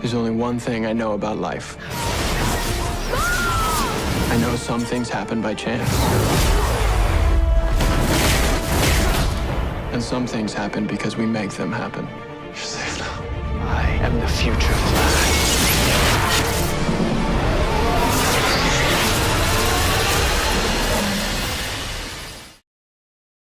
There's only one thing I know about life. I know some things happen by chance. And some things happen because we make them happen. You're safe now. I am the future Flash.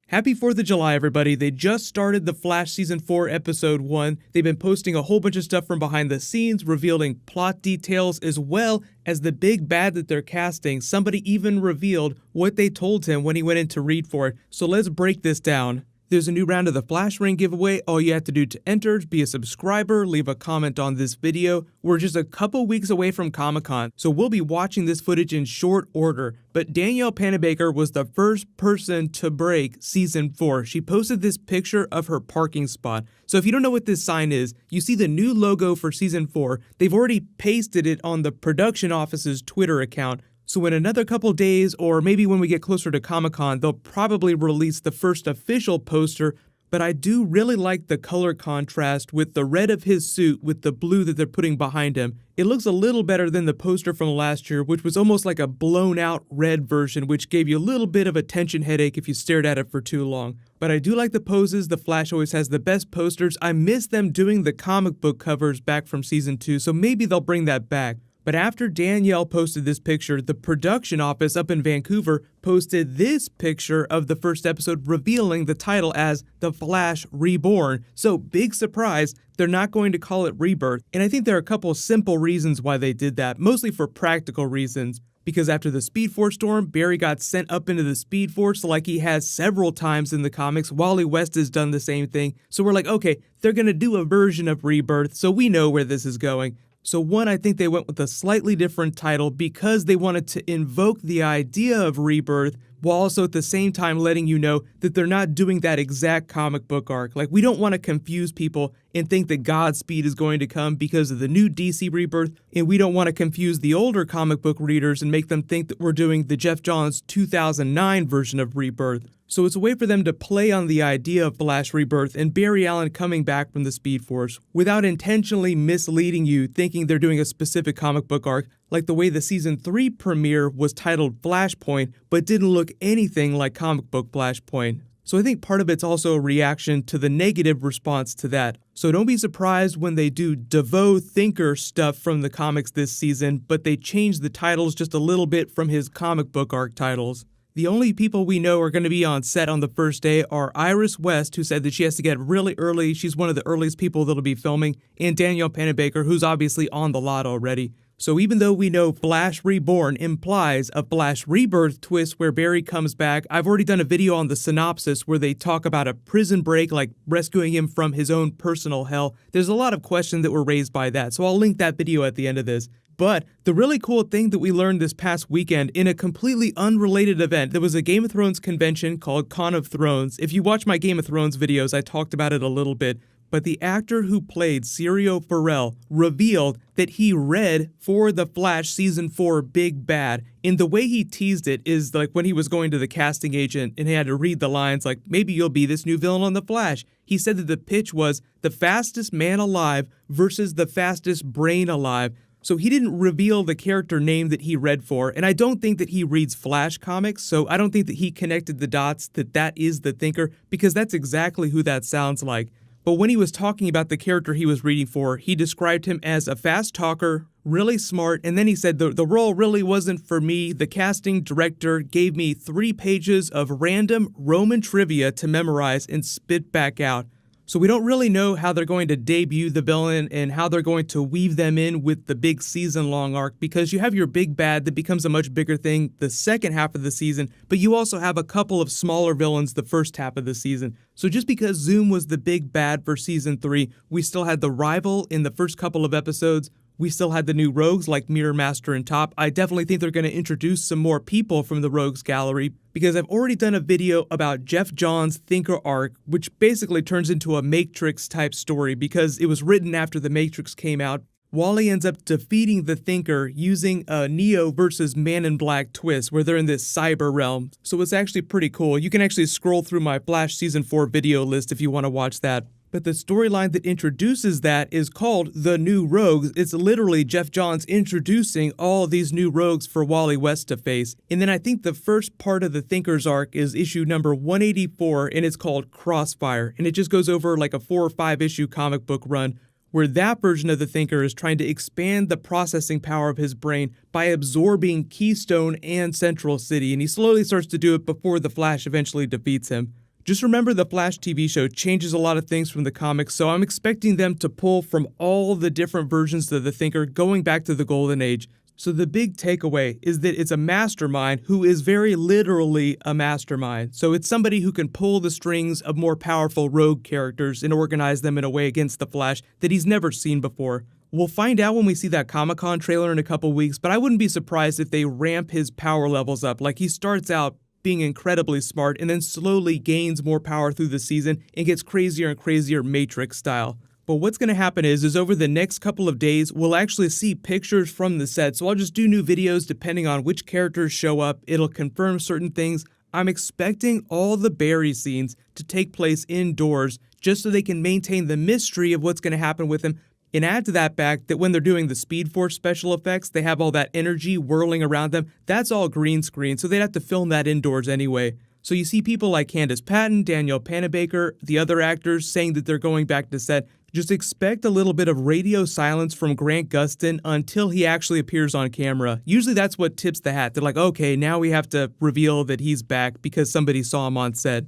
Happy 4th of July, everybody. They just started The Flash Season 4, Episode 1. They've been posting a whole bunch of stuff from behind the scenes, revealing plot details, as well as the big bad that they're casting. Somebody even revealed what they told him when he went in to read for it. So let's break this down. There's a new round of the Flash Ring giveaway. All you have to do to enter is be a subscriber, leave a comment on this video. We're just a couple weeks away from Comic-Con, so we'll be watching this footage in short order. But Danielle Panabaker was the first person to break Season 4. She posted this picture of her parking spot. So if you don't know what this sign is, you see the new logo for Season 4. They've already pasted it on the production office's Twitter account. So in another couple days, or maybe when we get closer to Comic-Con, they'll probably release the first official poster, but I do really like the color contrast with the red of his suit with the blue that they're putting behind him. It looks a little better than the poster from last year, which was almost like a blown out red version, which gave you a little bit of a tension headache if you stared at it for too long. But I do like the poses. The Flash always has the best posters. I miss them doing the comic book covers back from Season 2, so maybe they'll bring that back. But after Danielle posted this picture, the production office up in Vancouver posted this picture of the first episode revealing the title as The Flash Reborn. So big surprise, they're not going to call it Rebirth. And I think there are a couple simple reasons why they did that, mostly for practical reasons. Because after the Speed Force storm, Barry got sent up into the Speed Force like he has several times in the comics. Wally West has done the same thing. So we're like, okay, they're going to do a version of Rebirth, so we know where this is going. So one, I think they went with a slightly different title because they wanted to invoke the idea of Rebirth while also at the same time letting you know that they're not doing that exact comic book arc. Like, we don't want to confuse people and think that Godspeed is going to come because of the new DC Rebirth, and we don't want to confuse the older comic book readers and make them think that we're doing the Jeff Johns 2009 version of Rebirth. So it's a way for them to play on the idea of Flash Rebirth and Barry Allen coming back from the Speed Force without intentionally misleading you thinking they're doing a specific comic book arc, like the way the Season 3 premiere was titled Flashpoint but didn't look anything like comic book Flashpoint. So I think part of it's also a reaction to the negative response to that. So don't be surprised when they do Devoe Thinker stuff from the comics this season, but they change the titles just a little bit from his comic book arc titles. The only people we know are going to be on set on the first day are Iris West, who said that she has to get really early. She's one of the earliest people that'll be filming, and Danielle Panabaker, who's obviously on the lot already. So even though we know Flash Reborn implies a Flash Rebirth twist where Barry comes back, I've already done a video on the synopsis where they talk about a prison break, like rescuing him from his own personal hell. There's a lot of questions that were raised by that, so I'll link that video at the end of this. But the really cool thing that we learned this past weekend in a completely unrelated event, there was a Game of Thrones convention called Con of Thrones. If you watch my Game of Thrones videos, I talked about it a little bit. But the actor who played Syrio Forel revealed that he read for The Flash Season 4 Big Bad. And the way he teased it is like when he was going to the casting agent and he had to read the lines like, maybe you'll be this new villain on The Flash. He said that the pitch was the fastest man alive versus the fastest brain alive. So he didn't reveal the character name that he read for, and I don't think that he reads Flash comics, so I don't think that he connected the dots that is the Thinker, because that's exactly who that sounds like. But when he was talking about the character he was reading for, he described him as a fast talker, really smart, and then he said the role really wasn't for me. The casting director gave me 3 pages of random Roman trivia to memorize and spit back out. So we don't really know how they're going to debut the villain and how they're going to weave them in with the big season-long arc, because you have your big bad that becomes a much bigger thing the second half of the season, but you also have a couple of smaller villains the first half of the season. So just because Zoom was the big bad for Season 3, we still had the rival in the first couple of episodes. We still had the new rogues like Mirror Master and Top. I definitely think they're going to introduce some more people from the rogues gallery, because I've already done a video about Jeff Johns' Thinker arc, which basically turns into a Matrix type story because it was written after the Matrix came out. Wally ends up defeating the Thinker using a Neo versus Man in Black twist where they're in this cyber realm. So it's actually pretty cool. You can actually scroll through my Flash Season 4 video list if you want to watch that. But the storyline that introduces that is called The New Rogues. It's literally Jeff Johns introducing all these new rogues for Wally West to face. And then I think the first part of the Thinker's arc is issue number 184, and it's called Crossfire. And it just goes over like a 4 or 5 issue comic book run where that version of the Thinker is trying to expand the processing power of his brain by absorbing Keystone and Central City. And he slowly starts to do it before the Flash eventually defeats him. Just remember the Flash TV show changes a lot of things from the comics, so I'm expecting them to pull from all the different versions of the Thinker going back to the Golden Age. So the big takeaway is that it's a mastermind who is very literally a mastermind. So it's somebody who can pull the strings of more powerful rogue characters and organize them in a way against the Flash that he's never seen before. We'll find out when we see that Comic-Con trailer in a couple weeks, but I wouldn't be surprised if they ramp his power levels up. Like he starts out being incredibly smart and then slowly gains more power through the season and gets crazier and crazier Matrix style. But what's going to happen is over the next couple of days, we'll actually see pictures from the set. So I'll just do new videos depending on which characters show up. It'll confirm certain things. I'm expecting all the Barry scenes to take place indoors just so they can maintain the mystery of what's going to happen with him. And add to that fact that when they're doing the Speed Force special effects, they have all that energy whirling around them. That's all green screen, so they'd have to film that indoors anyway. So you see people like Candace Patton, Danielle Panabaker, the other actors saying that they're going back to set. Just expect a little bit of radio silence from Grant Gustin until he actually appears on camera. Usually that's what tips the hat. They're like, okay, now we have to reveal that he's back because somebody saw him on set.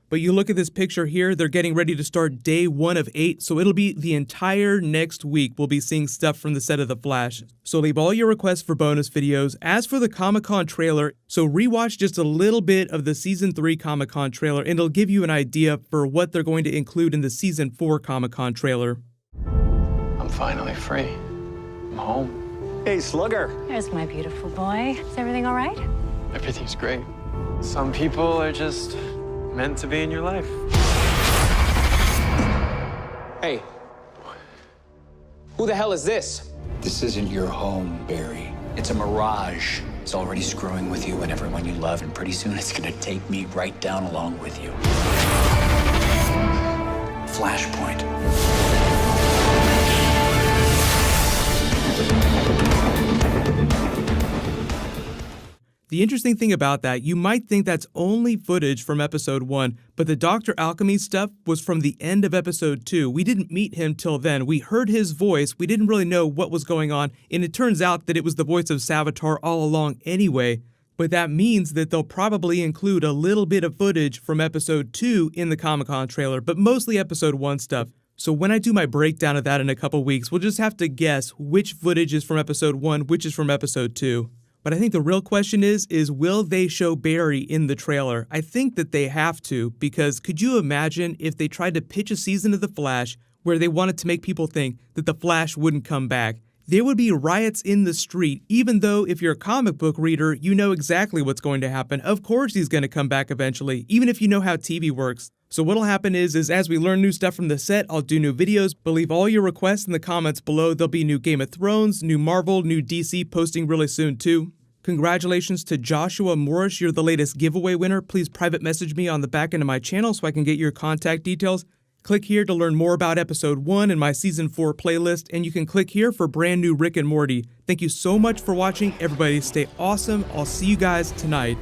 But you look at this picture here, they're getting ready to start day 1 of 8, so it'll be the entire next week we'll be seeing stuff from the set of The Flash. So leave all your requests for bonus videos. As for the Comic-Con trailer, so rewatch just a little bit of the Season 3 Comic-Con trailer, and it'll give you an idea for what they're going to include in the Season 4 Comic-Con trailer. I'm finally free. I'm home. Hey, Slugger. There's my beautiful boy. Is everything all right? Everything's great. Some people are just meant to be in your life. Hey. Who the hell is this? This isn't your home, Barry. It's a mirage. It's already screwing with you and everyone you love, and pretty soon it's gonna take me right down along with you. Flashpoint. The interesting thing about that, you might think that's only footage from episode 1, but the Dr. Alchemy stuff was from the end of episode 2. We didn't meet him till then. We heard his voice, we didn't really know what was going on, and it turns out that it was the voice of Savitar all along anyway. But that means that they'll probably include a little bit of footage from episode 2 in the Comic-Con trailer, but mostly episode 1 stuff. So when I do my breakdown of that in a couple weeks, we'll just have to guess which footage is from episode 1, which is from episode 2. But I think the real question is will they show Barry in the trailer? I think that they have to, because could you imagine if they tried to pitch a season of The Flash where they wanted to make people think that The Flash wouldn't come back? There would be riots in the street, even though if you're a comic book reader, you know exactly what's going to happen. Of course he's going to come back eventually, even if you know how TV works. So what'll happen is as we learn new stuff from the set, I'll do new videos, but leave all your requests in the comments below. There'll be new Game of Thrones, new Marvel, new DC posting really soon too. Congratulations to Joshua Morris, you're the latest giveaway winner. Please private message me on the back end of my channel so I can get your contact details. Click here to learn more about episode 1 and my season 4 playlist, and you can click here for brand new Rick and Morty. Thank you so much for watching. Everybody stay awesome. I'll see you guys tonight.